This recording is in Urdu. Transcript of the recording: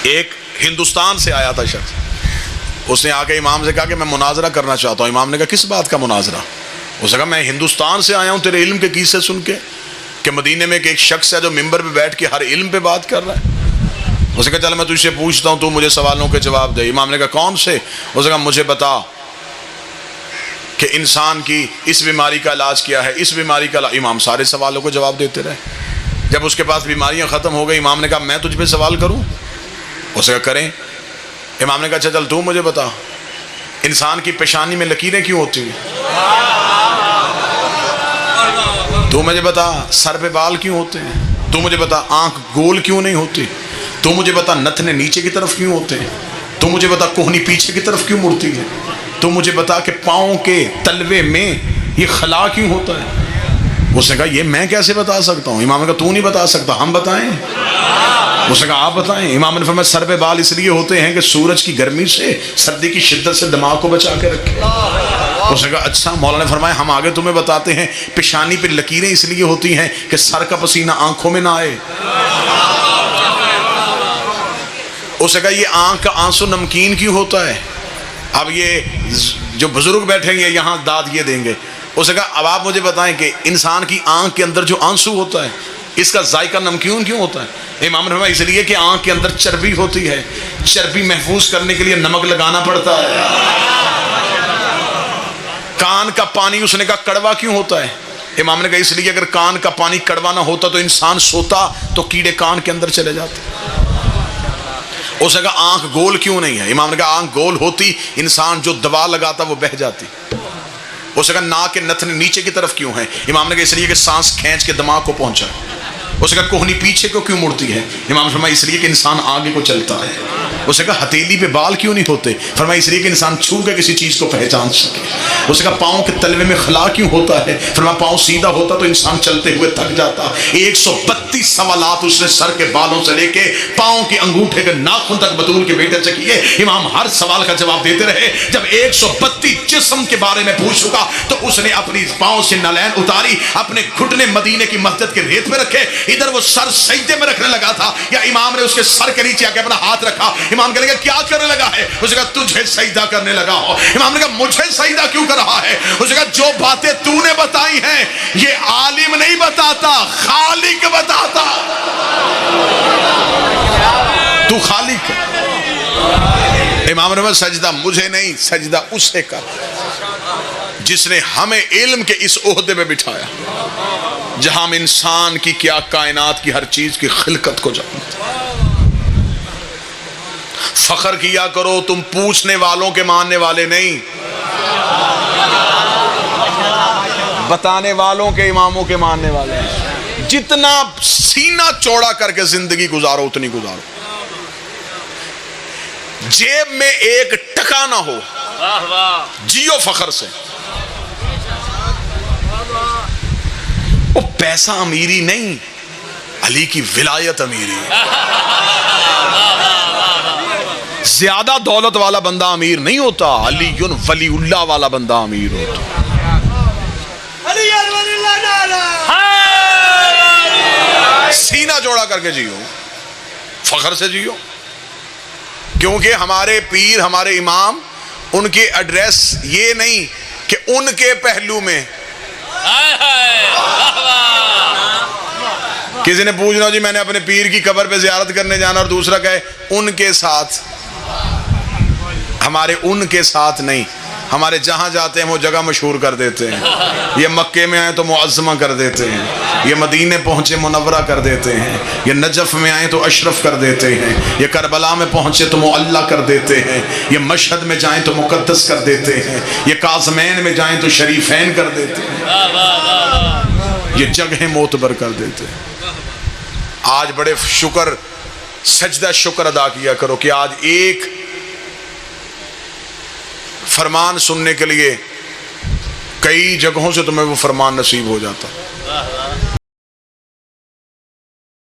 ایک ہندوستان سے آیا تھا شخص، اس نے آ کے امام سے کہا کہ میں مناظرہ کرنا چاہتا ہوں۔ امام نے کہا کس بات کا مناظرہ؟ اس نے کہا میں ہندوستان سے آیا ہوں تیرے علم کے قصے سن کے، کہ مدینے میں ایک شخص ہے جو ممبر پہ بیٹھ کے ہر علم پہ بات کر رہا ہے۔ اس نے کہا چل میں تجھ سے پوچھتا ہوں، تو مجھے سوالوں کے جواب دے۔ امام نے کہا کون سے؟ اس نے کہا مجھے بتا کہ انسان کی اس بیماری کا علاج کیا ہے، اس بیماری کا علاج۔ امام سارے سوالوں کو جواب دیتے رہے۔ جب اس کے پاس بیماریاں ختم ہو گئی، امام نے کہا میں تجھ پہ سوال کروں؟ اس نے کہا کریں۔ امام نے کہا چل تو مجھے بتا، انسان کی پیشانی میں لکیریں کیوں ہوتی ہیں؟ تو مجھے بتا سر پہ بال کیوں ہوتے ہیں؟ تو مجھے بتا آنکھ گول کیوں نہیں ہوتی؟ تو مجھے بتا نتنے نیچے کی طرف کیوں ہوتے ہیں؟ تو مجھے بتا کوہنی پیچھے کی طرف کیوں مڑتی ہے؟ تو مجھے بتا کہ پاؤں کے تلوے میں یہ خلا کیوں ہوتا ہے؟ اس نے کہا یہ میں کیسے بتا سکتا ہوں؟ امام نے کہا تو نہیں بتا سکتا، ہم بتائیں؟ اس نے کہا آپ بتائیں۔ امام نے فرمایا سر پہ بال اس لیے ہوتے ہیں کہ سورج کی گرمی سے، سردی کی شدت سے دماغ کو بچا کے رکھے۔ اس نے کہا اچھا۔ مولانا نے فرمایا ہم آگے تمہیں بتاتے ہیں پیشانی پہ لکیریں اس لیے ہوتی ہیں کہ سر کا پسینہ آنکھوں میں نہ آئے۔ اس نے کہا یہ آنکھ کا آنسو نمکین کیوں ہوتا ہے؟ اب یہ جو بزرگ بیٹھیں گے یہاں داد یہ دیں گے۔ اس نے کہا اب آپ مجھے بتائیں کہ انسان کی آنکھ کے اندر جو آنسو ہوتا ہے اس کا ذائقہ نمکین کیوں ہوتا ہے؟ امام نے فرمایا اس لیے کہ آنکھ کے اندر چربی ہوتی ہے، چربی محفوظ کرنے کے لیے نمک لگانا پڑتا ہے۔ کان کا پانی اس نے کہا کڑوا کیوں ہوتا ہے؟ امام نے کہا اس لیے اگر کان کا پانی کڑوا نہ ہوتا تو انسان سوتا تو کیڑے کان کے اندر چلے جاتے۔ اس نے کہا آنکھ گول کیوں نہیں ہے؟ امام نے کہا آنکھ گول ہوتی انسان جو دوا لگاتا وہ بہہ جاتی۔ اس نے کہا ناک کے نتنے نیچے کی طرف کیوں ہیں؟ امام نے کہا اس لیے کہ سانس کھینچ کے دماغ کو پہنچا۔ اس نے کہا کوہنی پیچھے کو کیوں مڑتی ہے؟ امام نے فرمایا اس لیے کہ انسان آگے کو چلتا ہے۔ اس نے کہا ہتھیلی پہ بال کیوں نہیں ہوتے؟ فرمایا اس لیے کہ انسان چھو کے کسی چیز کو پہچان سکے۔ اس نے کہا پاؤں کے تلوے میں خلا کیوں ہوتا ہے؟ فرمایا پاؤں سیدھا ہوتا تو انسان چلتے ہوئے تھک جاتا۔ 132 سوالات اس نے سر کے بالوں سے لے کے پاؤں کے انگوٹھے کے ناخن تک بطول کے بیٹے سے کیے۔ امام ہر سوال کا جواب دیتے رہے۔ جب 132 جسم کے بارے میں پوچھ چکا تو اس نے اپنی پاؤں سے نالین اتاری، اپنے گھٹنے مدینے کی مسجد کے ریت میں رکھے، ادھر وہ سر سجدے میں رکھنے لگا تھا، یا امام نے اس کے سر کے نیچے آ کے اپنا ہاتھ رکھا۔ امام کہنے لگا کیا کرنے لگا ہے؟ اس نے کہا تجھے سجدہ کرنے لگا ہو۔ امام نے کہا مجھے سجدہ کیوں کر رہا ہے؟ اس نے کہا جو باتیں تو نے بتائی ہیں یہ عالم نہیں بتاتا، خالق بتاتا۔ تو خالق ہے۔ امام نے کہا سجدہ مجھے نہیں، سجدہ اسے کر جس نے ہمیں علم کے اس عہدے میں بٹھایا جہاں ہم انسان کی کیا کائنات کی ہر چیز کی خلقت کو جانتے ہیں۔ فخر کیا کرو تم پوچھنے والوں کے ماننے والے نہیں، بتانے والوں کے اماموں کے ماننے والے ہیں۔ جتنا سینہ چوڑا کر کے زندگی گزارو اتنی گزارو، جیب میں ایک ٹکا نہ ہو، جیو فخر سے۔ وہ پیسہ امیری نہیں، علی کی ولایت امیری۔ زیادہ دولت والا بندہ امیر نہیں ہوتا، علی ولی اللہ والا بندہ امیر ہوتا۔ سینہ جوڑا کر کے جیو، فخر سے جیو، کیونکہ ہمارے پیر ہمارے امام ان کے ایڈریس یہ نہیں کہ ان کے پہلو میں کسی نے پوچھنا جی میں نے اپنے پیر کی قبر پہ زیارت کرنے جانا، اور دوسرا کہے ان کے ساتھ۔ ہمارے ان کے ساتھ نہیں، ہمارے جہاں جاتے ہیں وہ جگہ مشہور کر دیتے ہیں۔ یہ مکے میں آئے تو معظمہ کر دیتے ہیں، یہ مدینے پہنچے منورہ کر دیتے ہیں، یہ نجف میں آئے تو اشرف کر دیتے ہیں، یہ کربلا میں پہنچے تو معلی کر دیتے ہیں، یہ مشہد میں جائیں تو مقدس کر دیتے ہیں، یہ کاظمین میں جائیں تو شریفین کر دیتے ہیں، یہ جگہیں معتبر کر دیتے ہیں۔ آج بڑے شکر سجدہ شکر ادا کیا کرو کہ آج ایک فرمان سننے کے لیے کئی جگہوں سے تمہیں وہ فرمان نصیب ہو جاتا۔